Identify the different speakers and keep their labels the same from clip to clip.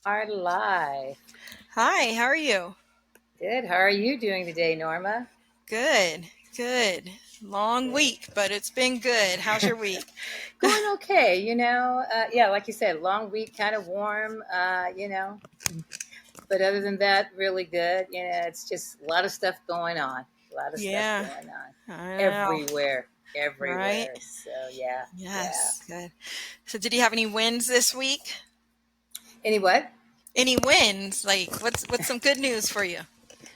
Speaker 1: Are live.
Speaker 2: Hi, how are you?
Speaker 1: Good. How are you doing today, Norma?
Speaker 2: Good, good. Long
Speaker 1: Good.
Speaker 2: week, but it's been good. How's your week?
Speaker 1: Going okay, yeah, like you said, long week, kind of warm, but other than that, really good. It's just a lot of stuff going on. A lot of stuff
Speaker 2: Yeah,
Speaker 1: going on
Speaker 2: I know,
Speaker 1: everywhere,
Speaker 2: right?
Speaker 1: everywhere. So, yeah, yeah.
Speaker 2: Yes, good. So, did you have any wins this week?
Speaker 1: Any what?
Speaker 2: Any wins? Like, what's some good news for you?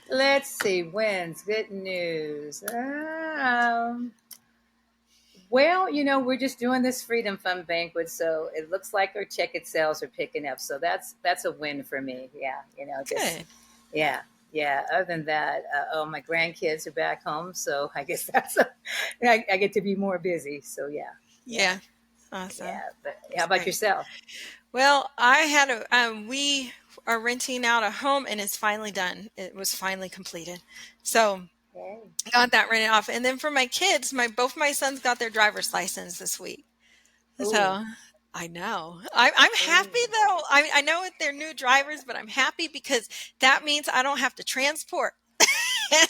Speaker 1: Let's see. Wins. Good news. Well, we're just doing this Freedom Fund banquet, so it looks like our ticket sales are picking up. So that's a win for me. Yeah, just
Speaker 2: Good.
Speaker 1: yeah, yeah. Other than that, my grandkids are back home, so I guess I get to be more busy. So yeah, yeah,
Speaker 2: Yeah, awesome.
Speaker 1: yeah. But how
Speaker 2: That's
Speaker 1: about
Speaker 2: great.
Speaker 1: yourself?
Speaker 2: Well, we are renting out a home and it's finally done. It was finally completed. So,
Speaker 1: Okay.
Speaker 2: got that rented off. And then for my kids, both my sons got their driver's license this week.
Speaker 1: Ooh,
Speaker 2: So I know. I'm happy
Speaker 1: ooh.
Speaker 2: though. I know they're new drivers, but I'm happy because that means I don't have to transport.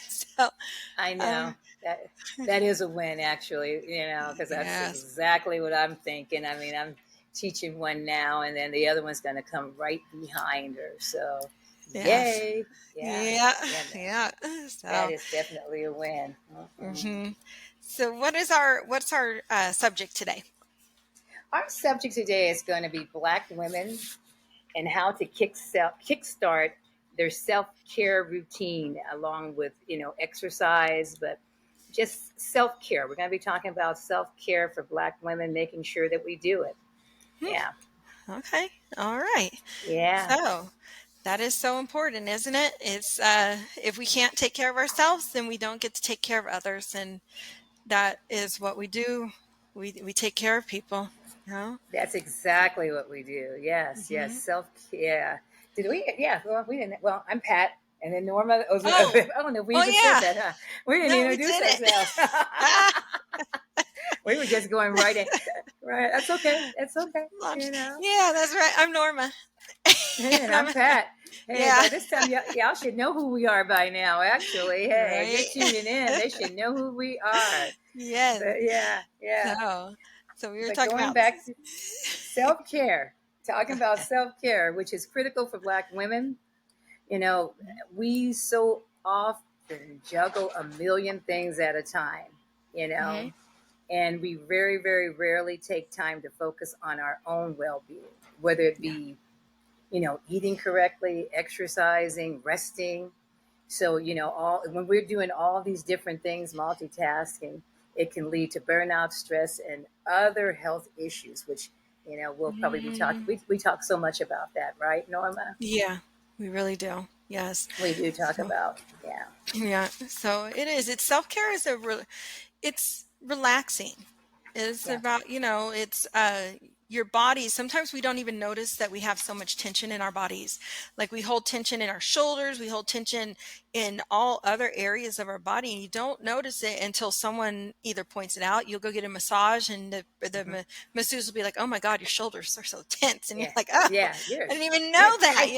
Speaker 2: so
Speaker 1: I
Speaker 2: um,
Speaker 1: know that that is a win, actually. Because that's
Speaker 2: yes,
Speaker 1: exactly what I'm thinking. I mean, I'm teaching one now, and then the other one's going to come right behind her. So,
Speaker 2: yes,
Speaker 1: yay! Yeah,
Speaker 2: yeah,
Speaker 1: yeah,
Speaker 2: yeah.
Speaker 1: that
Speaker 2: So,
Speaker 1: is definitely a win.
Speaker 2: hmm so what's our subject today?
Speaker 1: Our subject today is going to be Black women and how to kickstart their self care routine, along with exercise, but just self care. We're going to be talking about self care for Black women, making sure that we do it.
Speaker 2: Hmm,
Speaker 1: Yeah,
Speaker 2: okay, all right.
Speaker 1: yeah,
Speaker 2: So that is so important, isn't it? It's if we can't take care of ourselves, then we don't get to take care of others, and that is what we do. We take care of people. You know?
Speaker 1: that's exactly what we do. Yes, yes,
Speaker 2: Hmm.
Speaker 1: self care. Did we? Yeah, well, we didn't. Well, I'm Pat, and then Norma.
Speaker 2: Oh,
Speaker 1: I don't know if we
Speaker 2: oh
Speaker 1: even said
Speaker 2: yeah.
Speaker 1: that, huh? We didn't
Speaker 2: No, we
Speaker 1: introduce
Speaker 2: did it.
Speaker 1: ourselves. We were just going right in. Right. That's okay. That's okay.
Speaker 2: Launch.
Speaker 1: You know.
Speaker 2: Yeah, that's right. I'm Norma.
Speaker 1: And
Speaker 2: And
Speaker 1: I'm Pat. Hey,
Speaker 2: yeah,
Speaker 1: by this time, y'all should know who we are by now. Actually, hey, if you're
Speaker 2: right.
Speaker 1: tuning in, they should know who we are.
Speaker 2: Yes.
Speaker 1: But yeah, yeah.
Speaker 2: So we were
Speaker 1: But
Speaker 2: talking
Speaker 1: going
Speaker 2: about.
Speaker 1: back to self care, talking about self care, which is critical for Black women. You know, we so often juggle a million things at a time. You
Speaker 2: Hmm.
Speaker 1: know, and we very, very rarely take time to focus on our own well being, whether it
Speaker 2: Yeah.
Speaker 1: be eating correctly, exercising, resting. So, all when we're doing all these different things, multitasking, it can lead to burnout, stress, and other health issues, which, we'll probably be talking.
Speaker 2: Mm,
Speaker 1: We talk so much about that, right, Norma?
Speaker 2: yeah, we really do. Yes.
Speaker 1: We do talk
Speaker 2: So
Speaker 1: about, yeah,
Speaker 2: yeah. So it is. It's self care is it's relaxing. It's
Speaker 1: yeah,
Speaker 2: about, it's your body. Sometimes we don't even notice that we have so much tension in our bodies. Like we hold tension in our shoulders, we hold tension in all other areas of our body, and you don't notice it until someone either points it out. You'll go get a massage, and
Speaker 1: hmm
Speaker 2: masseuse will be like, "Oh my God, your shoulders are so tense," and you're
Speaker 1: yeah,
Speaker 2: like, "Oh,
Speaker 1: yeah.
Speaker 2: I didn't even
Speaker 1: You're
Speaker 2: know that."
Speaker 1: tight.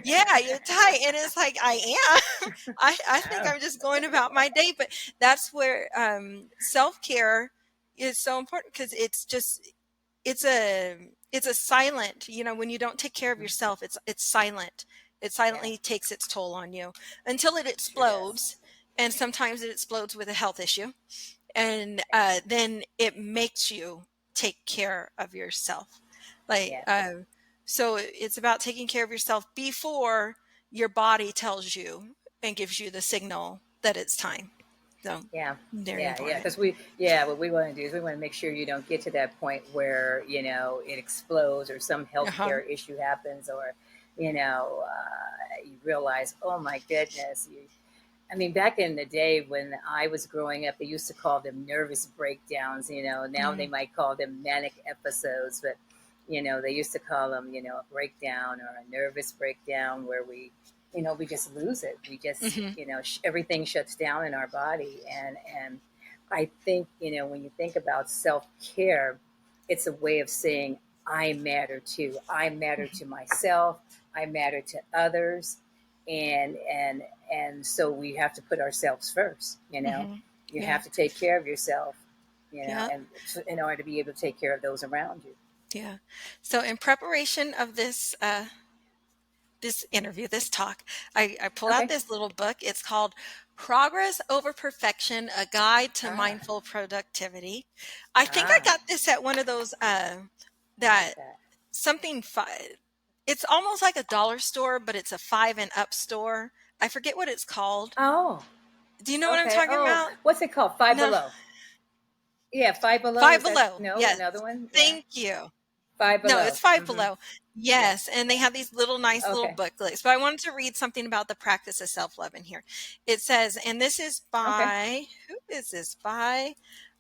Speaker 2: Yeah, you're tight, and it's like I am. I think
Speaker 1: Oh,
Speaker 2: I'm just going about my day, but that's where self care is so important because it's a silent, when you don't take care of
Speaker 1: mhm,
Speaker 2: yourself, it's silent. It
Speaker 1: yeah,
Speaker 2: silently takes its toll on you until it
Speaker 1: sure does.
Speaker 2: explodes, and sometimes it explodes with a health issue, and then it makes you take care of yourself. Like
Speaker 1: Yeah,
Speaker 2: so it's about taking care of yourself before your body tells you and gives you the signal that it's time. So
Speaker 1: yeah,
Speaker 2: very
Speaker 1: yeah, yeah.
Speaker 2: important.
Speaker 1: Because what we want to do is we want to make sure you don't get to that point where it explodes or some
Speaker 2: Uh-huh.
Speaker 1: healthcare issue happens, or you realize, oh my goodness. I mean, back in the day when I was growing up, they used to call them nervous breakdowns. Now they
Speaker 2: Mm,
Speaker 1: might call them manic episodes, but they used to call them, a breakdown or a nervous breakdown where we just lose it. We just,
Speaker 2: mhm.
Speaker 1: everything shuts down in our body. And I think, when you think about self care, it's a way of saying, I matter too. I matter to myself. I matter to others, and so we have to put ourselves first.
Speaker 2: Hmm.
Speaker 1: You
Speaker 2: Yeah.
Speaker 1: have to take care of yourself.
Speaker 2: Yeah.
Speaker 1: And in order to be able to take care of those around you.
Speaker 2: Yeah. So in preparation of this interview, this talk, I pulled out
Speaker 1: Okay.
Speaker 2: this little book. It's called Progress Over Perfection, A Guide to
Speaker 1: Ah,
Speaker 2: Mindful Productivity. I think I
Speaker 1: ah,
Speaker 2: got this at one of those
Speaker 1: I
Speaker 2: that
Speaker 1: like that.
Speaker 2: something it's almost like a dollar store, but it's a 5 and up store. I forget what it's called.
Speaker 1: Oh,
Speaker 2: Do you know what I'm
Speaker 1: okay.
Speaker 2: talking
Speaker 1: Oh,
Speaker 2: about?
Speaker 1: what's it called? Five
Speaker 2: No.
Speaker 1: Below. Yeah, Five Below.
Speaker 2: Five
Speaker 1: Is that
Speaker 2: Below.
Speaker 1: no
Speaker 2: Yes.
Speaker 1: another one? Yeah,
Speaker 2: Thank you.
Speaker 1: Five
Speaker 2: No,
Speaker 1: Below.
Speaker 2: it's Five
Speaker 1: Mm-hmm.
Speaker 2: Below.
Speaker 1: Yeah.
Speaker 2: Yes, and they have these little nice little
Speaker 1: Okay.
Speaker 2: booklets. But I wanted to read something about the practice of self-love in here. It says, and this is
Speaker 1: Okay.
Speaker 2: by who is this by?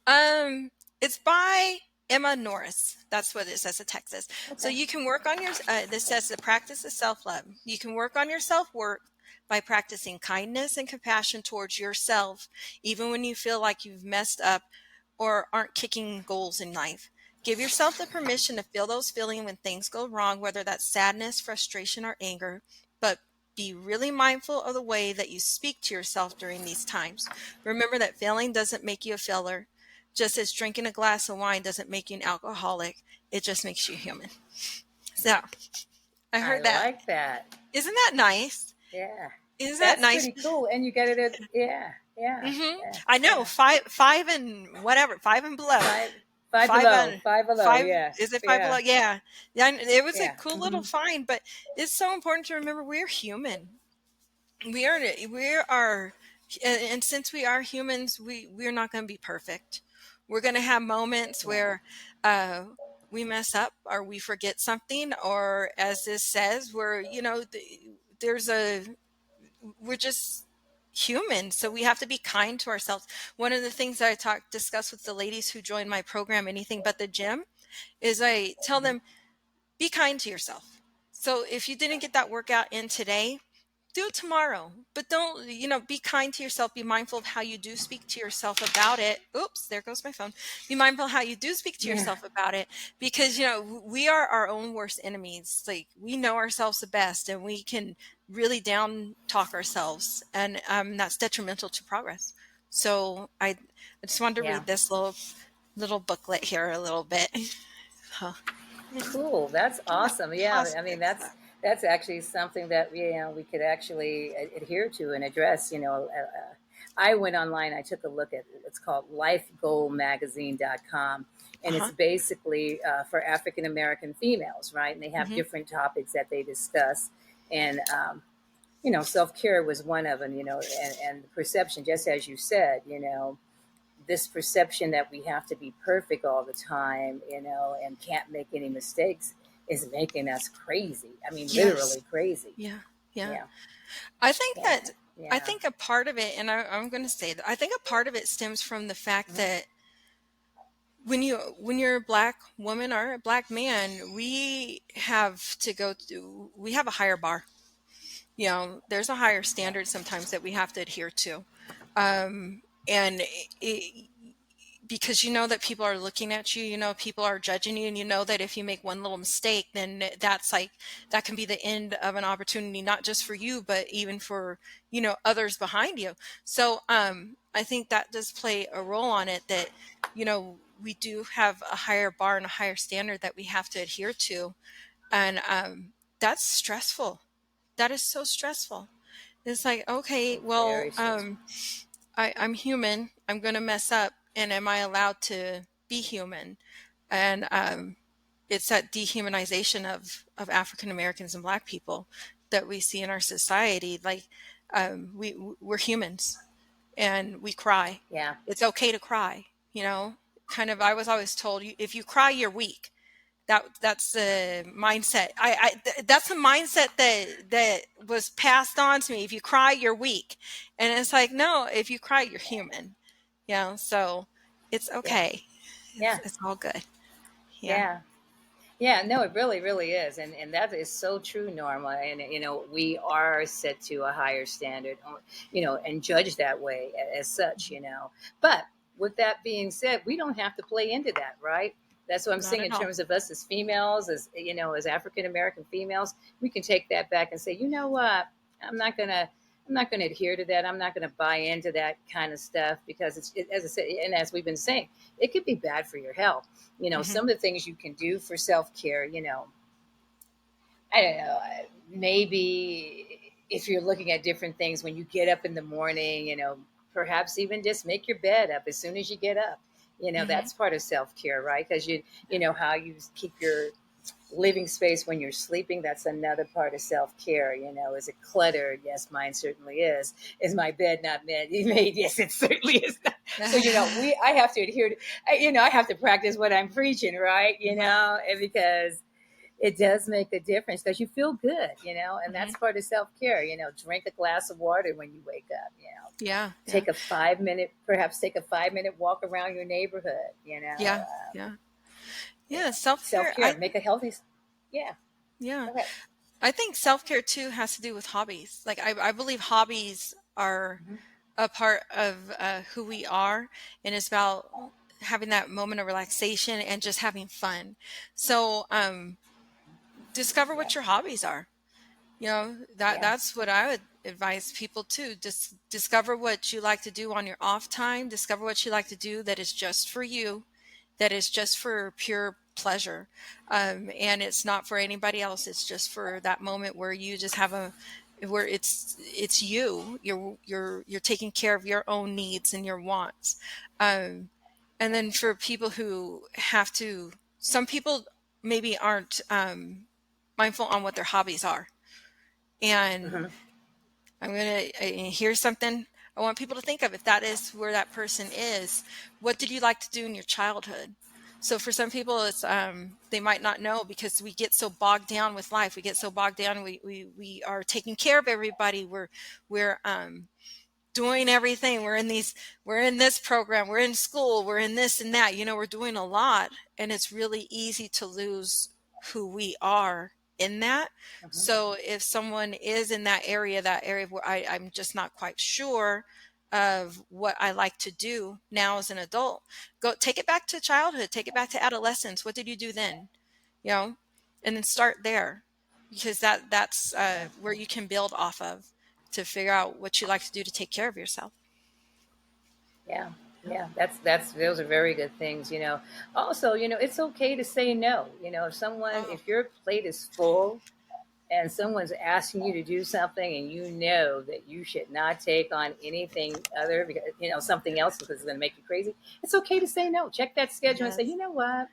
Speaker 2: Um, it's by Emma Norris. That's what it says in Texas. So
Speaker 1: Okay.
Speaker 2: you can work on your. This says the practice of self-love. You can work on your self-worth by practicing kindness and compassion towards yourself, even when you feel like you've messed up or aren't kicking goals in life. Give yourself the permission to feel those feelings when things go wrong, whether that's sadness, frustration, or anger, but be really mindful of the way that you speak to yourself during these times. Remember that failing doesn't make you a failure, just as drinking a glass of wine doesn't make you an alcoholic. It just makes you human. So I
Speaker 1: I
Speaker 2: heard that.
Speaker 1: like that.
Speaker 2: Isn't that nice?
Speaker 1: Yeah,
Speaker 2: Isn't that
Speaker 1: that's
Speaker 2: nice?
Speaker 1: pretty cool. And you got it at yeah, yeah,
Speaker 2: Hmm.
Speaker 1: yeah,
Speaker 2: I know
Speaker 1: yeah.
Speaker 2: five and whatever, 5 and below.
Speaker 1: Five, Five
Speaker 2: Five
Speaker 1: Below.
Speaker 2: on
Speaker 1: Five Below.
Speaker 2: five
Speaker 1: Yes.
Speaker 2: is it Five Below?
Speaker 1: Yeah.
Speaker 2: Yeah. Yeah, and it was a
Speaker 1: Yeah.
Speaker 2: cool little
Speaker 1: Mm-hmm.
Speaker 2: find, but it's so important to remember we're human. We are and since we are humans, we're not going to be perfect. We're going to have moments
Speaker 1: Yeah.
Speaker 2: where uh we mess up or we forget something, or as this says, there's a we're just human, so we have to be kind to ourselves. One of the things that discuss with the ladies who join my program, Anything But the Gym, is I tell
Speaker 1: Mm-hmm.
Speaker 2: them, be kind to yourself. So if you didn't get that workout in today, do it tomorrow. But don't, be kind to yourself. Be mindful of how you do speak to yourself about it. Oops, there goes my phone. Be mindful of how you do speak to
Speaker 1: Yeah.
Speaker 2: yourself about it, because, we are our own worst enemies. Like, we know ourselves the best, and we can really down talk ourselves. And that's detrimental to progress. So I just wanted to
Speaker 1: Yeah.
Speaker 2: read this little booklet here a little bit. Huh.
Speaker 1: Cool. That's
Speaker 2: Yeah,
Speaker 1: awesome. Yeah. I
Speaker 2: positive
Speaker 1: mean,
Speaker 2: stuff.
Speaker 1: that's actually something that we could actually adhere to and address. I went online. I took a look at it's called LifeGoalMagazine.com, and it's
Speaker 2: Uh-huh.
Speaker 1: basically for African American females, right? And they have
Speaker 2: Hmm.
Speaker 1: different topics that they discuss, and self care was one of them. And the perception, just as you said, this perception that we have to be perfect all the time, and can't make any mistakes is making us crazy. I mean,
Speaker 2: Yes.
Speaker 1: literally crazy.
Speaker 2: Yeah. Yeah.
Speaker 1: Yeah,
Speaker 2: I think
Speaker 1: yeah,
Speaker 2: that I
Speaker 1: yeah.
Speaker 2: think a part of it, and I'm going to say that I think a part of it stems from the fact
Speaker 1: Mhm.
Speaker 2: that when you're a black woman or a black man, we have a higher bar. There's a higher
Speaker 1: Yeah,
Speaker 2: standard sometimes that we have to adhere to, and because you know that people are looking at you, people are judging you, and you know that if you make one little mistake, then that can be the end of an opportunity, not just for you, but even for, others behind you. So I think that does play a role on it, that we do have a higher bar and a higher standard that we have to adhere to. And that's stressful. That is so stressful. It's like, okay, well,
Speaker 1: very stressful.
Speaker 2: I'm human. I'm going to mess up. And am I allowed to be human? And it's that dehumanization of African Americans and Black people that we see in our society. Like, we're humans and we cry.
Speaker 1: Yeah,
Speaker 2: It's okay to cry, kind of. I was always told, if you cry, you're weak. That's the mindset. That's the mindset that was passed on to me. If you cry, you're weak, and it's like, no. If you cry, you're human. So it's
Speaker 1: yeah,
Speaker 2: okay. It's
Speaker 1: yeah,
Speaker 2: it's all good. Yeah.
Speaker 1: yeah. Yeah, no, it really, really is, and that is so true, Norma. And we are set to a higher standard, and judged that way as such. But with that being said, we don't have to play into that, right? That's what I'm
Speaker 2: Not
Speaker 1: saying in
Speaker 2: at all.
Speaker 1: terms of us as females, as as African American females, we can take that back and say, you know what, I'm not gonna, I'm not gonna adhere to that. I'm not gonna buy into that kind of stuff because as I said, and as we've been saying, it could be bad for your health.
Speaker 2: Hmm.
Speaker 1: Some of the things you can do for self care. I don't know, maybe if you're looking at different things when you get up in the morning, perhaps even just make your bed up as soon as you get up.
Speaker 2: Hmm.
Speaker 1: That's part of self care, right? Because you know how you keep your living space when you're sleeping. That's another part of self care. Is it cluttered? Yes, mine certainly is. Is my bed not made? Yes, it certainly is. Not. So I have to adhere to. I have to practice what I'm preaching, right?
Speaker 2: Right.
Speaker 1: And because it does make a difference because you feel good, and
Speaker 2: Hmm.
Speaker 1: that's part of self care. Drink a glass of water when you wake up.
Speaker 2: Yeah. Yeah.
Speaker 1: Take a 5 minute, perhaps take a 5 minute walk around your neighborhood.
Speaker 2: Yeah. Yeah. Yeah. Self
Speaker 1: Self
Speaker 2: care.
Speaker 1: care, make a healthy. Yeah,
Speaker 2: Yeah.
Speaker 1: go ahead.
Speaker 2: I think self care too has to do with hobbies. Like, I believe hobbies are
Speaker 1: Hmm.
Speaker 2: a part of who we are, and it's about having that moment of relaxation and just having fun. So, discover
Speaker 1: Yeah,
Speaker 2: what your hobbies are. That
Speaker 1: yeah.
Speaker 2: that's what I would advise people to just discover what you like to do on your off time. Discover what you like to do that is just for you, that is just for pure pleasure, and it's not for anybody else. It's just for that moment where you just have a where it's you. You're taking care of your own needs and your wants. Um, and then for people who have to, some people maybe aren't mindful on what their hobbies are. And
Speaker 1: Hmm.
Speaker 2: I'm going to hear something I want people to think of. If that is where that person is, what did you like to do in your childhood? So for some people, it's they might not know because we get so bogged down with life. We get so bogged down. We are taking care of everybody. We're doing everything. We're in this program, we're in school, we're in this and that, we're doing a lot, and it's really easy to lose who we are in that.
Speaker 1: Hmm.
Speaker 2: So if someone is in that area where I'm just not quite sure of what I like to do now as an adult, go take it back to childhood, take it back to adolescence. What did you do then? you know and then start there, because that's
Speaker 1: Yeah,
Speaker 2: where you can build off of to figure out what you like to do to take care of yourself.
Speaker 1: yeah, yeah. That's those are very good things. Also, it's okay to say no.
Speaker 2: Oh,
Speaker 1: If your plate is full and someone's asking you to do something and you know that you should not take on anything other because something else because it's going to make you crazy, it's okay to say no. Check that schedule and say, you
Speaker 2: yes.
Speaker 1: know what,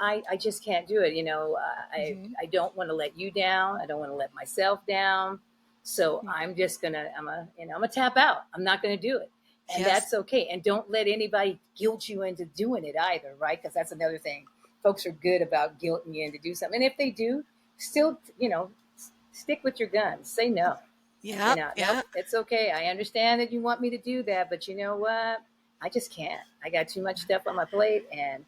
Speaker 1: I just can't do it.
Speaker 2: Hmm.
Speaker 1: I don't want to let you down. I don't want to let myself down. So I'm gonna tap out. I'm not gonna do it, and
Speaker 2: Yes.
Speaker 1: that's okay. And don't let anybody guilt you into doing it either, right? Because that's another thing. Folks are good about guilting you into do something, and if they do, still stick with your guns. Say no.
Speaker 2: Yep.
Speaker 1: Nope,
Speaker 2: Yep.
Speaker 1: it's okay. I understand that you want me to do that, but you know what? I just can't. I got too much stuff on my plate. And,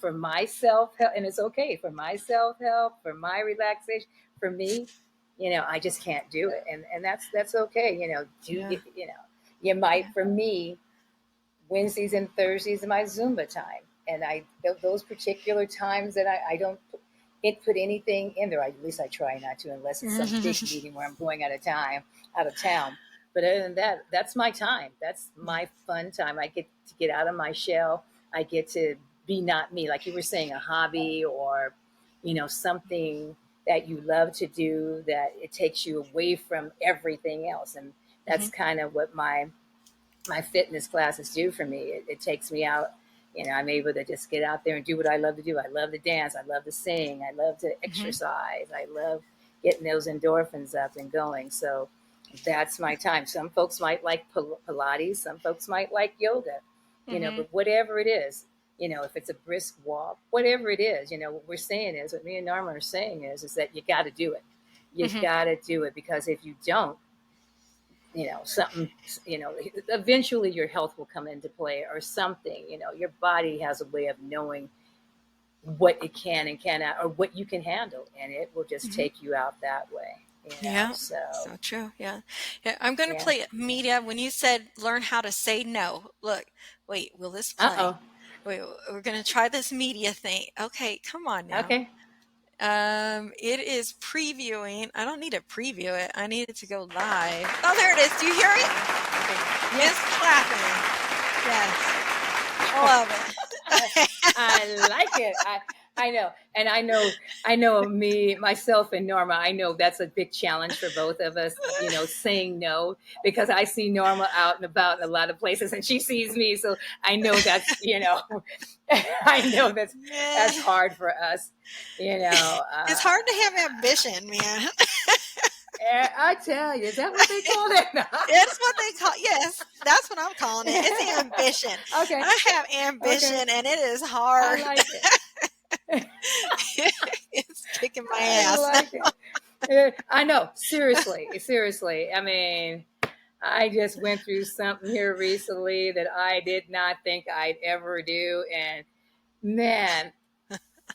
Speaker 1: for myself, and it's okay for my self help, for my relaxation, for me, I just can't do it. And that's okay.
Speaker 2: Yeah.
Speaker 1: You might,
Speaker 2: Yeah.
Speaker 1: for me, Wednesdays and Thursdays are my Zumba time. And those particular times that I don't put anything in there. At least I try not to, unless it's some big meeting where I'm going out of town. But other than that, that's my time. That's
Speaker 2: Yeah.
Speaker 1: my fun time. I get to get out of my shell. I get to be not me, like you were saying, a hobby or, something that you love to do that it takes you away from everything else. And
Speaker 2: Hmm.
Speaker 1: that's kind of what my fitness classes do for me. It takes me out. I'm able to just get out there and do what I love to do. I love to dance. I love to sing. I love to
Speaker 2: Hmm.
Speaker 1: exercise. I love getting those endorphins up and going. So that's my time. Some folks might like Pilates. Some folks might like yoga,
Speaker 2: Hmm.
Speaker 1: but whatever it is, if it's a brisk walk, whatever it is, what we're saying is, what me and Norma are saying is that you got to do it. You
Speaker 2: Hmm.
Speaker 1: got to do it because if you don't, something, eventually your health will come into play or something. Your body has a way of knowing what it can and cannot, or what you can handle, and it will just
Speaker 2: Hmm.
Speaker 1: take you out that way.
Speaker 2: Yeah.
Speaker 1: So
Speaker 2: So true. Yeah. Yeah. I'm going to
Speaker 1: yeah.
Speaker 2: play media. When you said learn how to say no, look, wait, will this
Speaker 1: Uh
Speaker 2: play?
Speaker 1: oh.
Speaker 2: Wait, we're gonna try this media thing. Okay, come on now.
Speaker 1: Okay.
Speaker 2: It is previewing. I don't need to preview it. I need it to go live. Oh, there it is. Do you hear it?
Speaker 1: Okay.
Speaker 2: It's
Speaker 1: Yes.
Speaker 2: clapping. Yes. I love
Speaker 1: I,
Speaker 2: it.
Speaker 1: I like it. I know, and I know me, myself, and Norma. I know that's a big challenge for both of us. You know, saying no, because I see Norma out and about in a lot of places, and she sees me, so I know that's I know that's
Speaker 2: Yeah.
Speaker 1: hard for us. You know,
Speaker 2: It's hard to have ambition, man.
Speaker 1: I tell you, is that what they call it?
Speaker 2: It's what they call, yes, that's what I'm calling it. It's ambition.
Speaker 1: Okay,
Speaker 2: I have
Speaker 1: okay,
Speaker 2: ambition and it is
Speaker 1: I
Speaker 2: hard.
Speaker 1: like it.
Speaker 2: It's kicking my
Speaker 1: I
Speaker 2: ass.
Speaker 1: like it. Yeah, I know. Seriously, seriously. I mean, I just went through something here recently that I did not think I'd ever do, and man,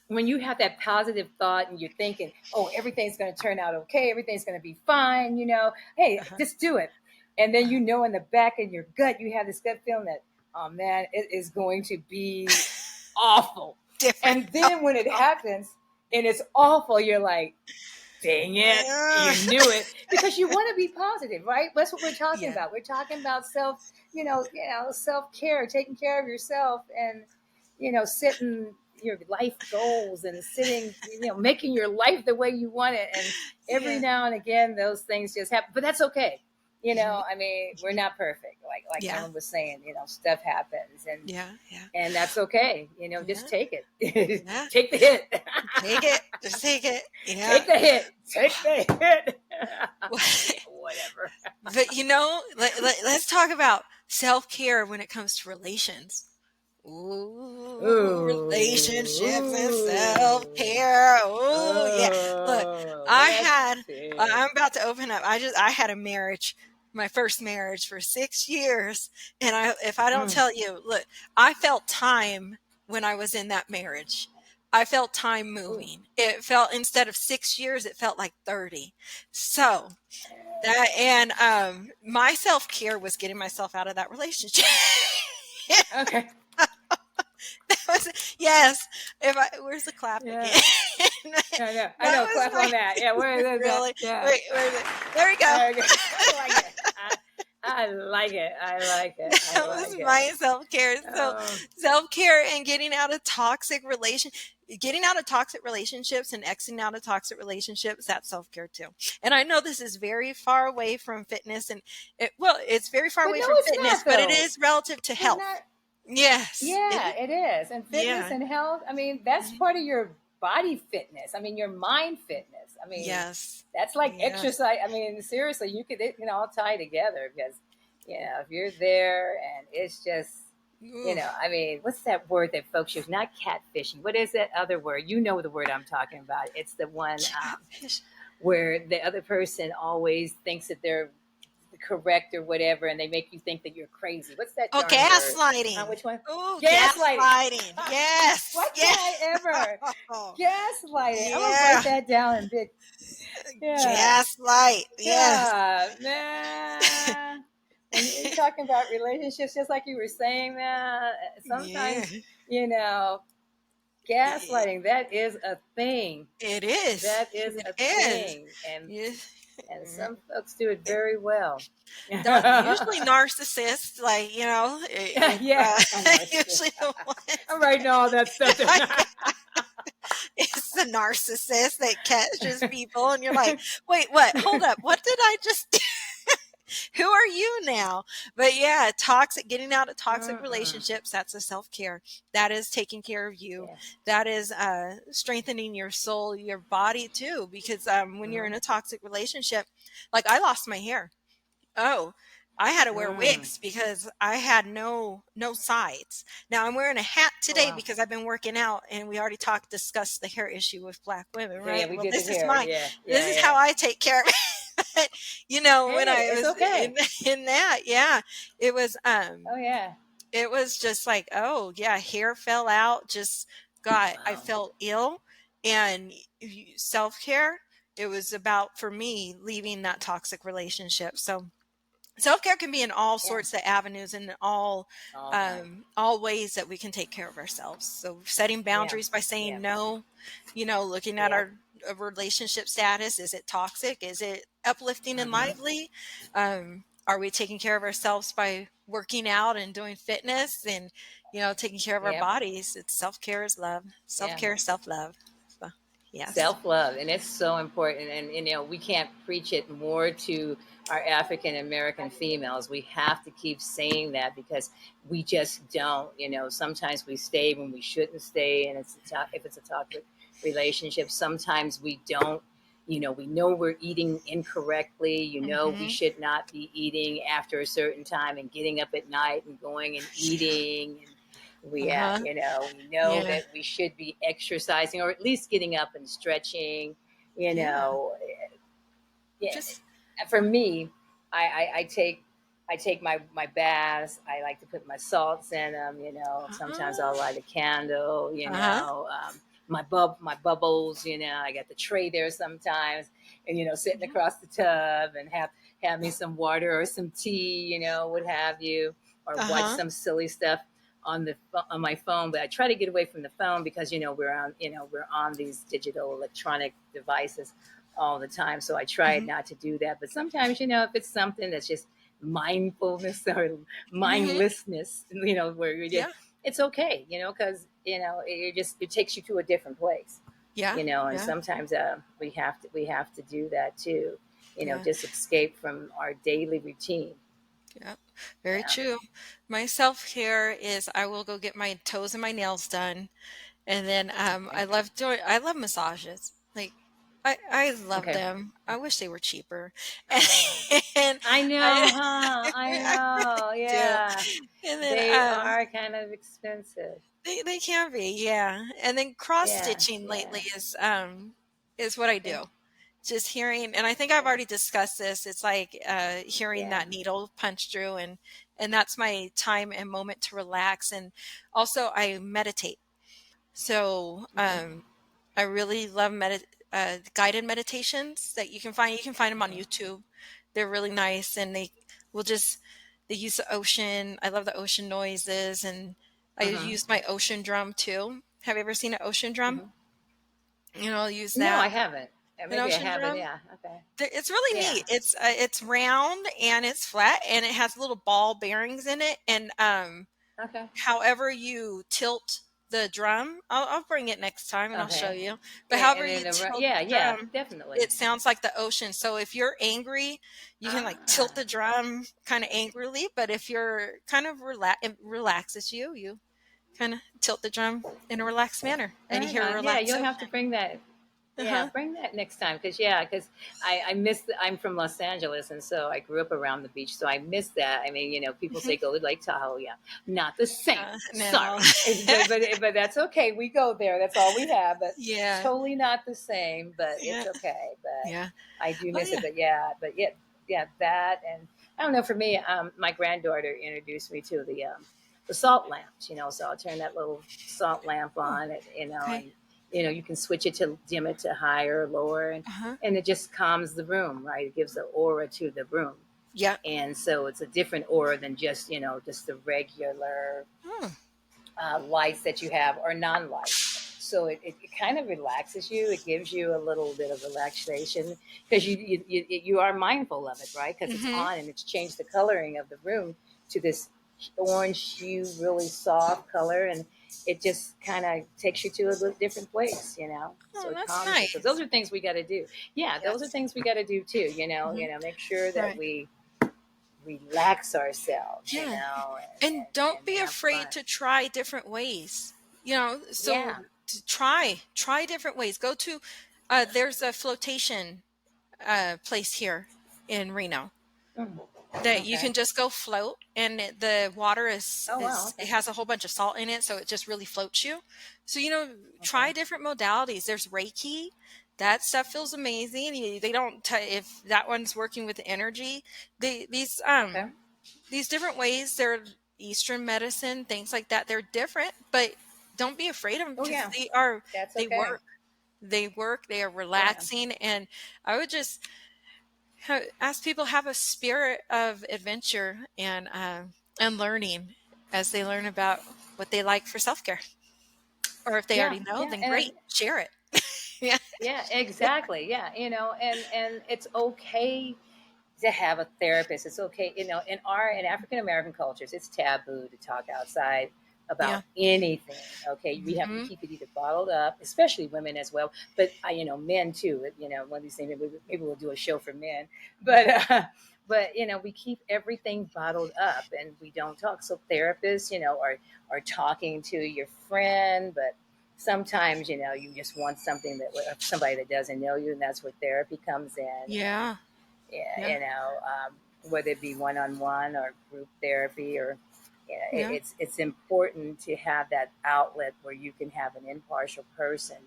Speaker 1: when you have that positive thought and you're thinking, "Oh, everything's going to turn out okay. Everything's going to be fine," hey,
Speaker 2: Uh-huh,
Speaker 1: just do it, and then
Speaker 2: uh-huh.
Speaker 1: in the back of your gut, you have this gut feeling that, "Oh man, it is going to be awful,"
Speaker 2: Different.
Speaker 1: and then when it happens and it's awful, you're like, dang it,
Speaker 2: Uh,
Speaker 1: you knew it, because you want to be positive, right? That's what we're talking
Speaker 2: yeah,
Speaker 1: about. We're talking about self care, taking care of yourself, and setting your life goals and making your life the way you want it. And every
Speaker 2: yeah.
Speaker 1: now and again, those things just happen, but that's okay.
Speaker 2: Mhm,
Speaker 1: I mean, we're
Speaker 2: mhm.
Speaker 1: not perfect. Like
Speaker 2: Yeah,
Speaker 1: Ellen was saying, stuff happens,
Speaker 2: yeah, yeah,
Speaker 1: and that's okay.
Speaker 2: yeah,
Speaker 1: Just take it.
Speaker 2: yeah.
Speaker 1: Take the hit.
Speaker 2: Take it. Just take it. Yeah.
Speaker 1: Take the hit. Take the hit. Whatever.
Speaker 2: But let's talk about self-care when it comes to relations. Ooh, relationships and
Speaker 1: Ooh.
Speaker 2: self-care. Ooh, yeah. Look,
Speaker 1: Oh,
Speaker 2: I
Speaker 1: let's
Speaker 2: had,
Speaker 1: see.
Speaker 2: I'm about to open up. I had a marriage, my first marriage for 6 years. And if I don't
Speaker 1: Mm.
Speaker 2: tell you, look, I felt time when I was in that marriage. I felt time
Speaker 1: Ooh.
Speaker 2: moving. It felt, instead of 6 years, it felt like 30. So that, and my self-care was getting myself out of that relationship.
Speaker 1: Okay.
Speaker 2: That was, yes. If I, where's the clap
Speaker 1: Yeah.
Speaker 2: again?
Speaker 1: I know. I
Speaker 2: That
Speaker 1: know.
Speaker 2: was
Speaker 1: Clap
Speaker 2: my,
Speaker 1: on that. Yeah. Where is that?
Speaker 2: really,
Speaker 1: Yeah.
Speaker 2: wait, where is it? There we go.
Speaker 1: Okay. I like it. I like it. I like it. I
Speaker 2: That was
Speaker 1: like it.
Speaker 2: my self-care. So
Speaker 1: Oh.
Speaker 2: self-care and getting out of toxic relationships and exiting out of toxic relationships, that's self-care too. And I know this is very far away from fitness, and it's very far
Speaker 1: But
Speaker 2: away
Speaker 1: no,
Speaker 2: from
Speaker 1: it's
Speaker 2: fitness,
Speaker 1: not
Speaker 2: but it
Speaker 1: though.
Speaker 2: is relative to
Speaker 1: It's
Speaker 2: health.
Speaker 1: not.
Speaker 2: Yes.
Speaker 1: Yeah, it is. And fitness
Speaker 2: Yeah.
Speaker 1: and health, I mean, that's
Speaker 2: Mhm.
Speaker 1: part of your body fitness. I mean, your mind fitness. I mean,
Speaker 2: Yes.
Speaker 1: that's like
Speaker 2: Yes.
Speaker 1: exercise. I mean, seriously, it can all tie together because, if you're there and it's just,
Speaker 2: Ooh.
Speaker 1: I mean, what's that word that folks use? Not catfishing. What is that other word? You know the word I'm talking about. It's the one
Speaker 2: Catfish.
Speaker 1: where the other person always thinks that they're correct or whatever, and they make you think that you're crazy. What's that
Speaker 2: Oh,
Speaker 1: darn word?
Speaker 2: gaslighting.
Speaker 1: Which one?
Speaker 2: Oh,
Speaker 1: Gaslighting.
Speaker 2: gaslighting.
Speaker 1: Why
Speaker 2: Yes. Yeah.
Speaker 1: can't I ever? Gaslighting. I'm gonna
Speaker 2: Yeah.
Speaker 1: write that down and bit. Yeah.
Speaker 2: Gaslight. Yes.
Speaker 1: Yeah, man. When you're talking about relationships, just like you were saying, man,
Speaker 2: Yeah.
Speaker 1: sometimes, you know, gaslighting, that is a thing.
Speaker 2: It is.
Speaker 1: That is
Speaker 2: It
Speaker 1: a
Speaker 2: is.
Speaker 1: thing. And
Speaker 2: Yes.
Speaker 1: and some folks do it very well.
Speaker 2: Usually narcissists, it's
Speaker 1: Yeah, a narcissist.
Speaker 2: usually the ones
Speaker 1: I'm writing all that stuff down.
Speaker 2: it's the narcissist that catches people, and you're like, wait, what? Hold up. What did I just do? Who are you now? But yeah, getting out of toxic
Speaker 1: Mm-mm.
Speaker 2: relationships, that's a self-care. That is taking care of you.
Speaker 1: Yeah.
Speaker 2: That is strengthening your soul, your body too, because when you're
Speaker 1: Mm-hmm.
Speaker 2: in a toxic relationship, like I lost my hair. Oh, I had to wear
Speaker 1: Mm.
Speaker 2: wigs because I had no sides. Now I'm wearing a hat
Speaker 1: Oh
Speaker 2: today
Speaker 1: wow.
Speaker 2: because I've been working out, and we already discussed the hair issue with black women,
Speaker 1: Yeah,
Speaker 2: right?
Speaker 1: we
Speaker 2: Well,
Speaker 1: did the
Speaker 2: this is
Speaker 1: hair.
Speaker 2: my
Speaker 1: Yeah,
Speaker 2: this
Speaker 1: yeah,
Speaker 2: is
Speaker 1: yeah.
Speaker 2: how I take care of it. But, when
Speaker 1: Hey,
Speaker 2: I
Speaker 1: it's
Speaker 2: was
Speaker 1: okay.
Speaker 2: in that, yeah, it was
Speaker 1: Oh yeah.
Speaker 2: it was just like, oh yeah, hair fell out, just God, I
Speaker 1: Wow.
Speaker 2: felt ill, and self-care, it was about, for me, leaving that toxic relationship. So Self-care can be in all
Speaker 1: Yeah.
Speaker 2: sorts of avenues and
Speaker 1: All kind.
Speaker 2: all ways that we can take care of ourselves. So setting
Speaker 1: Yeah.
Speaker 2: boundaries by
Speaker 1: Yeah.
Speaker 2: saying no, looking at
Speaker 1: Yep.
Speaker 2: our relationship status. Is it toxic? Is it uplifting and
Speaker 1: Hmm.
Speaker 2: lively? Are we taking care of ourselves by working out and doing fitness and, taking care of our
Speaker 1: Yep.
Speaker 2: bodies? It's self-care is love.
Speaker 1: Yeah.
Speaker 2: Self-care, self-love. So, yes.
Speaker 1: Self-love, and it's so important, and we can't preach it more to our African American females. We have to keep saying that because we just don't, sometimes we stay when we shouldn't stay, and if it's a toxic relationship, sometimes we don't. We know we're eating incorrectly. We
Speaker 2: Mhm.
Speaker 1: should not be eating after a certain time and getting up at night and going and eating.
Speaker 2: Uh-huh.
Speaker 1: We know
Speaker 2: Yeah.
Speaker 1: that we should be exercising or at least getting up and stretching. You
Speaker 2: Yeah.
Speaker 1: know, yeah.
Speaker 2: Just
Speaker 1: For me, I take my baths. I like to put my salts in them. Sometimes I'll
Speaker 2: uh-huh.
Speaker 1: light a candle.
Speaker 2: Uh-huh.
Speaker 1: My bubbles. I got the tray there sometimes, and sitting
Speaker 2: Mhm.
Speaker 1: across the tub and have me some water or some tea. What have you, or watch
Speaker 2: Uh-huh.
Speaker 1: some silly stuff on my phone. But I try to get away from the phone because we're on these digital electronic devices all the time. So I tried
Speaker 2: Mhm.
Speaker 1: not to do that. But sometimes, if it's something that's just mindfulness or
Speaker 2: Mhm.
Speaker 1: mindlessness, where
Speaker 2: Yeah.
Speaker 1: it's okay, because it takes you to a different place,
Speaker 2: Yeah.
Speaker 1: and
Speaker 2: Yeah.
Speaker 1: sometimes we have to do that too,
Speaker 2: Yeah.
Speaker 1: just escape from our daily routine.
Speaker 2: Yeah. Very
Speaker 1: Yeah.
Speaker 2: true. My self-care is I will go get my toes and my nails done. And then
Speaker 1: Okay.
Speaker 2: I love massages. Like I love
Speaker 1: Okay.
Speaker 2: them. I wish they were cheaper. And
Speaker 1: I
Speaker 2: I
Speaker 1: know, huh? I
Speaker 2: I really
Speaker 1: know.
Speaker 2: do.
Speaker 1: Yeah.
Speaker 2: And then
Speaker 1: They are kind of expensive.
Speaker 2: they can be, yeah. And then cross
Speaker 1: Yeah.
Speaker 2: stitching lately
Speaker 1: Yeah.
Speaker 2: is what I
Speaker 1: Okay.
Speaker 2: do. Just hearing, and I think I've
Speaker 1: Okay.
Speaker 2: already discussed this. It's like hearing
Speaker 1: Yeah.
Speaker 2: that needle punch through, and that's my time and moment to relax. And also, I meditate. So
Speaker 1: Okay.
Speaker 2: I really love guided meditations that you can find. You can find them on
Speaker 1: Okay.
Speaker 2: YouTube. They're really nice, and will just they use the ocean. I love the ocean noises, and I
Speaker 1: Mm-hmm.
Speaker 2: use my ocean drum too. Have you ever seen an ocean drum?
Speaker 1: Mm-hmm.
Speaker 2: I'll use
Speaker 1: No, I
Speaker 2: that.
Speaker 1: haven't.
Speaker 2: An
Speaker 1: Maybe I
Speaker 2: ocean
Speaker 1: haven't.
Speaker 2: drum.
Speaker 1: Yeah. Okay.
Speaker 2: It's really
Speaker 1: Yeah.
Speaker 2: neat. It's round and it's flat and it has little ball bearings in it. And
Speaker 1: Okay.
Speaker 2: however you tilt the drum, I'll bring it next time and I'll show
Speaker 1: Okay.
Speaker 2: you. But
Speaker 1: And
Speaker 2: however
Speaker 1: then
Speaker 2: you tilt
Speaker 1: yeah,
Speaker 2: the
Speaker 1: yeah,
Speaker 2: drum,
Speaker 1: definitely.
Speaker 2: it sounds like the ocean. So if you're angry, you can like
Speaker 1: Ah.
Speaker 2: tilt the drum kind of angrily. But if you're kind of it relaxes you, you kind of tilt the drum in a relaxed manner, and you
Speaker 1: Right
Speaker 2: hear a
Speaker 1: on. Yeah,
Speaker 2: relaxed
Speaker 1: you'll have to
Speaker 2: ocean.
Speaker 1: bring that.
Speaker 2: Uh
Speaker 1: Yeah,
Speaker 2: huh.
Speaker 1: bring that next time because I miss. I'm from Los Angeles, and so I grew up around the beach, so I miss that. I mean, people say go to Lake Tahoe. Yeah, not the same.
Speaker 2: No.
Speaker 1: Sorry, but that's okay. We go there. That's all we have. But
Speaker 2: Yeah.
Speaker 1: totally not the same. But
Speaker 2: Yeah.
Speaker 1: it's okay. But
Speaker 2: Yeah.
Speaker 1: I do
Speaker 2: Oh
Speaker 1: miss it.
Speaker 2: yeah.
Speaker 1: But yeah, that and I don't know. For me, my granddaughter introduced me to the salt lamps. So I'll turn that little salt lamp
Speaker 2: Oh,
Speaker 1: on,
Speaker 2: okay.
Speaker 1: and you can switch it to dim it to higher or lower, and
Speaker 2: Uh huh.
Speaker 1: it just calms the room, right? It gives the aura to the room,
Speaker 2: Yeah.
Speaker 1: and so it's a different aura than just the regular
Speaker 2: Hmm.
Speaker 1: lights that you have or non-lights. So it kind of relaxes you. It gives you a little bit of relaxation because you are mindful of it, right? Because it's
Speaker 2: Mm-hmm.
Speaker 1: on and it's changed the coloring of the room to this orange hue, really soft color, and it just kind of takes you to a little different place. So
Speaker 2: Oh,
Speaker 1: it
Speaker 2: that's
Speaker 1: calms you. So those
Speaker 2: nice.
Speaker 1: are things we got to do. Yeah, those are
Speaker 2: Yes.
Speaker 1: things we got to do too.
Speaker 2: Hmm.
Speaker 1: Make sure that
Speaker 2: Right.
Speaker 1: we relax ourselves,
Speaker 2: Yeah.
Speaker 1: and
Speaker 2: And don't be
Speaker 1: have
Speaker 2: afraid
Speaker 1: fun.
Speaker 2: to try different ways. So
Speaker 1: Yeah.
Speaker 2: to try different ways. Go to there's a flotation place here in Reno
Speaker 1: Mm.
Speaker 2: that you
Speaker 1: Okay.
Speaker 2: can just go float, and the water
Speaker 1: Oh wow.
Speaker 2: it
Speaker 1: Okay.
Speaker 2: has a whole bunch of salt in it, so it just really floats you. So
Speaker 1: Okay.
Speaker 2: try different modalities. There's Reiki. That stuff feels amazing. They don't if that one's working with energy. They
Speaker 1: Okay.
Speaker 2: these different ways, they're Eastern medicine, things like that. They're different, but don't be afraid of them
Speaker 1: Oh
Speaker 2: because
Speaker 1: yeah. That's
Speaker 2: they
Speaker 1: okay.
Speaker 2: work. They work. They are
Speaker 1: Yeah.
Speaker 2: relaxing, and I would just Ask people have a spirit of adventure and learning as they learn about what they like for self-care. Or if they
Speaker 1: Yeah,
Speaker 2: already know,
Speaker 1: yeah,
Speaker 2: then
Speaker 1: and
Speaker 2: great, share it. Yeah.
Speaker 1: yeah, exactly. Yeah, and it's okay to have a therapist. It's okay, in African American cultures, it's taboo to talk outside
Speaker 2: Yeah.
Speaker 1: about anything. Okay, we have to
Speaker 2: Mhm.
Speaker 1: keep it either bottled up, especially women as well, but men too. One of these things maybe we'll do a show for men, but we keep everything bottled up and we don't talk. So therapists, are talking to your friend, but sometimes you just want something that somebody that doesn't know you, and that's where therapy comes in. And
Speaker 2: Yeah.
Speaker 1: yeah,
Speaker 2: Yeah.
Speaker 1: whether it be one-on-one or group therapy, or
Speaker 2: Yeah.
Speaker 1: it's important to have that outlet where you can have an impartial person.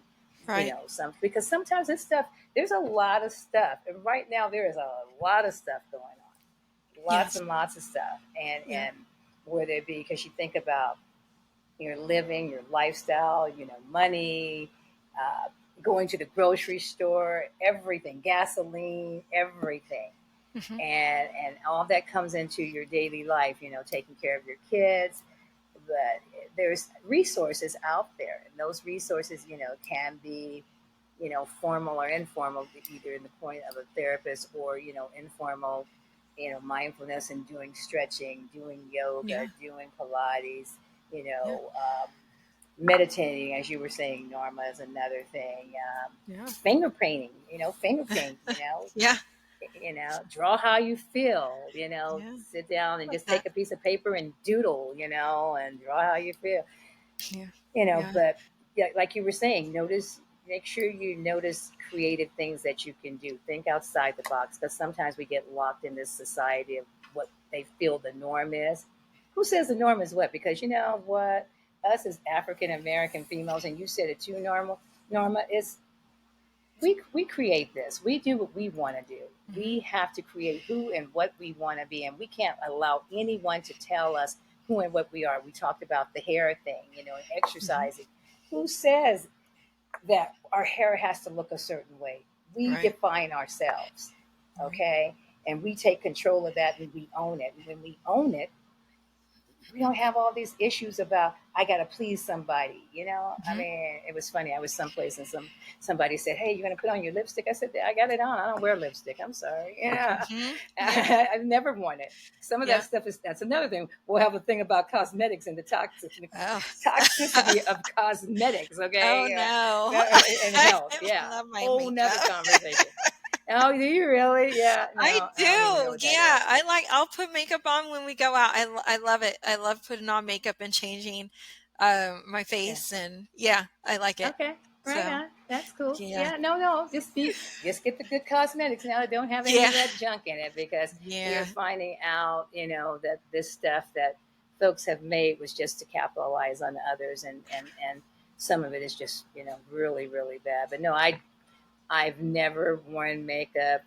Speaker 2: Right.
Speaker 1: Because sometimes this stuff, there's a lot of stuff, and right now there is a lot of stuff going on, lots
Speaker 2: Yes.
Speaker 1: and lots of stuff, and
Speaker 2: Yeah.
Speaker 1: whether it be because you think about your living, your lifestyle, money, uh, going to the grocery store, everything, gasoline, everything,
Speaker 2: Mhm.
Speaker 1: and all that comes into your daily life. Taking care of your kids, but there's resources out there, and those resources, can be, formal or informal, either in the point of a therapist or informal, mindfulness and doing stretching, doing yoga,
Speaker 2: Yeah.
Speaker 1: doing Pilates, you
Speaker 2: Yeah.
Speaker 1: know, um, meditating, as you were saying, Norma, is another thing.
Speaker 2: Yeah.
Speaker 1: Finger painting, finger paint,
Speaker 2: Yeah.
Speaker 1: draw how you feel,
Speaker 2: Yeah.
Speaker 1: sit down and
Speaker 2: Like
Speaker 1: just
Speaker 2: that.
Speaker 1: take a piece of paper and doodle, and draw how you feel,
Speaker 2: Yeah. Yeah.
Speaker 1: but yeah, like you were saying, make sure you notice creative things that you can do. Think outside the box, because sometimes we get locked in this society of what they feel the norm is. Who says the norm is what? Because you know what? Us as African American females, and you said it too, Norma, is we create this. We do what we want to do.
Speaker 2: Mhm.
Speaker 1: We have to create who and what we want to be, and we can't allow anyone to tell us who and what we are. We talked about the hair thing, and
Speaker 2: Mhm.
Speaker 1: exercising. Who says that our hair has to look a certain way? We
Speaker 2: Right.
Speaker 1: define ourselves,
Speaker 2: Right.
Speaker 1: okay? And we take control of that, and we own it. And when we own it, we don't have all these issues about I gotta please somebody. I
Speaker 2: Mhm.
Speaker 1: mean, it was funny. I was someplace and somebody said, "Hey, you gonna put on your lipstick?" I said, "I got it on. I don't wear lipstick. I'm sorry."
Speaker 2: Mhm. Yeah.
Speaker 1: I've never worn it. Some of that
Speaker 2: Yeah.
Speaker 1: stuff that's another thing. We'll have a thing about cosmetics and the
Speaker 2: Oh.
Speaker 1: toxicity of cosmetics.
Speaker 2: Oh,
Speaker 1: Okay,
Speaker 2: no.
Speaker 1: and
Speaker 2: I
Speaker 1: health. Yeah,
Speaker 2: love my
Speaker 1: whole nother
Speaker 2: makeup.
Speaker 1: conversation. Oh, do you really? Yeah.
Speaker 2: I
Speaker 1: No, I don't even know
Speaker 2: do.
Speaker 1: what that
Speaker 2: Yeah.
Speaker 1: is.
Speaker 2: I'll put makeup on when we go out. I love it. I love putting on makeup and changing my
Speaker 1: Yeah.
Speaker 2: face, and yeah, I like it.
Speaker 1: Okay, right
Speaker 2: So,
Speaker 1: on. That's cool.
Speaker 2: yeah.
Speaker 1: Yeah, no, just get the good cosmetics now that don't have any
Speaker 2: Yeah.
Speaker 1: of that junk in it, because you're
Speaker 2: Yeah.
Speaker 1: finding out, that this stuff that folks have made was just to capitalize on others, and some of it is just really really bad. But no, I've never worn makeup.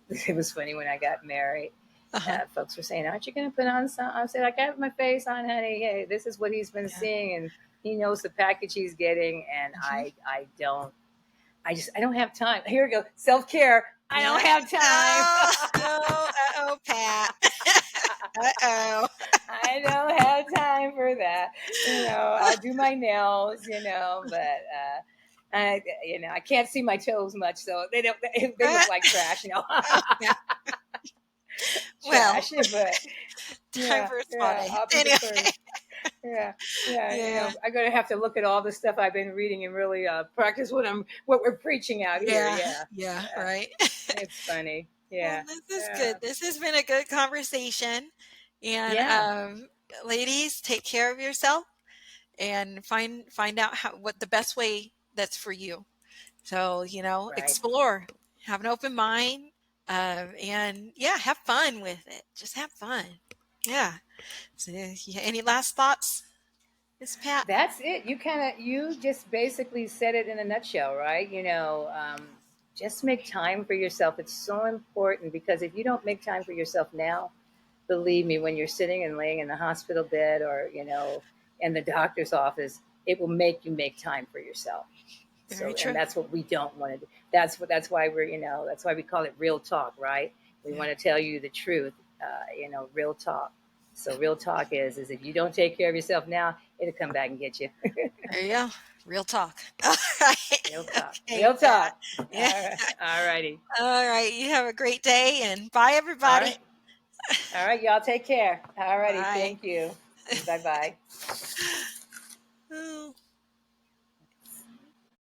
Speaker 1: It was funny when I got married.
Speaker 2: Uh-huh.
Speaker 1: Folks were saying, "Aren't you going to put on some?" I said, "I got my face on, honey. Hey, this is what he's been
Speaker 2: Yeah.
Speaker 1: seeing, and he knows the package he's getting, and
Speaker 2: Mhm.
Speaker 1: I don't. I don't have time. Here we go. Self care. I don't
Speaker 2: Yeah.
Speaker 1: have
Speaker 2: Oh,
Speaker 1: time.
Speaker 2: oh, uh-oh, Pat. Uh-oh.
Speaker 1: I don't have time for that. I'll do my nails. But I can't see my toes much, so they don't. They look like trash.
Speaker 2: Oh, yeah. Well,
Speaker 1: Trash. But
Speaker 2: time
Speaker 1: yeah,
Speaker 2: for a spa
Speaker 1: yeah.
Speaker 2: day.
Speaker 1: I'll be the
Speaker 2: Anyway.
Speaker 1: first. Yeah, yeah.
Speaker 2: Yeah.
Speaker 1: I'm gonna have to look at all the stuff I've been reading and really practice what we're preaching out here.
Speaker 2: Yeah.
Speaker 1: Yeah,
Speaker 2: Yeah.
Speaker 1: yeah.
Speaker 2: Right.
Speaker 1: It's funny.
Speaker 2: Well,
Speaker 1: Yeah,
Speaker 2: this is
Speaker 1: yeah,
Speaker 2: good. This has been a good conversation. And
Speaker 1: yeah.
Speaker 2: ladies, take care of yourself and find out what the best way that's for you. So,
Speaker 1: Right.
Speaker 2: explore, have an open mind, and yeah, have fun with it. Just have fun. Yeah. So, yeah, any last thoughts, Miss Pat?
Speaker 1: That's it. You just basically said it in a nutshell, right? Just make time for yourself. It's so important, because if you don't make time for yourself now, believe me, when you're sitting and laying in the hospital bed, or in the doctor's office, it will make you make time for yourself.
Speaker 2: Very
Speaker 1: And
Speaker 2: true.
Speaker 1: that's what we don't want to do. That's why we're, that's why we call it real talk, right? We
Speaker 2: Yeah.
Speaker 1: want to tell you the truth, real talk. So real talk is if you don't take care of yourself now, it'll come back and get you.
Speaker 2: There you go. Real talk. All right.
Speaker 1: Real talk.
Speaker 2: Okay,
Speaker 1: Real
Speaker 2: Pat.
Speaker 1: talk. All
Speaker 2: Yeah.
Speaker 1: right. All righty.
Speaker 2: All right. You have a great day and bye,
Speaker 1: All
Speaker 2: everybody.
Speaker 1: right. All right. Y'all take care. All righty.
Speaker 2: Bye.
Speaker 1: Thank you. Bye bye.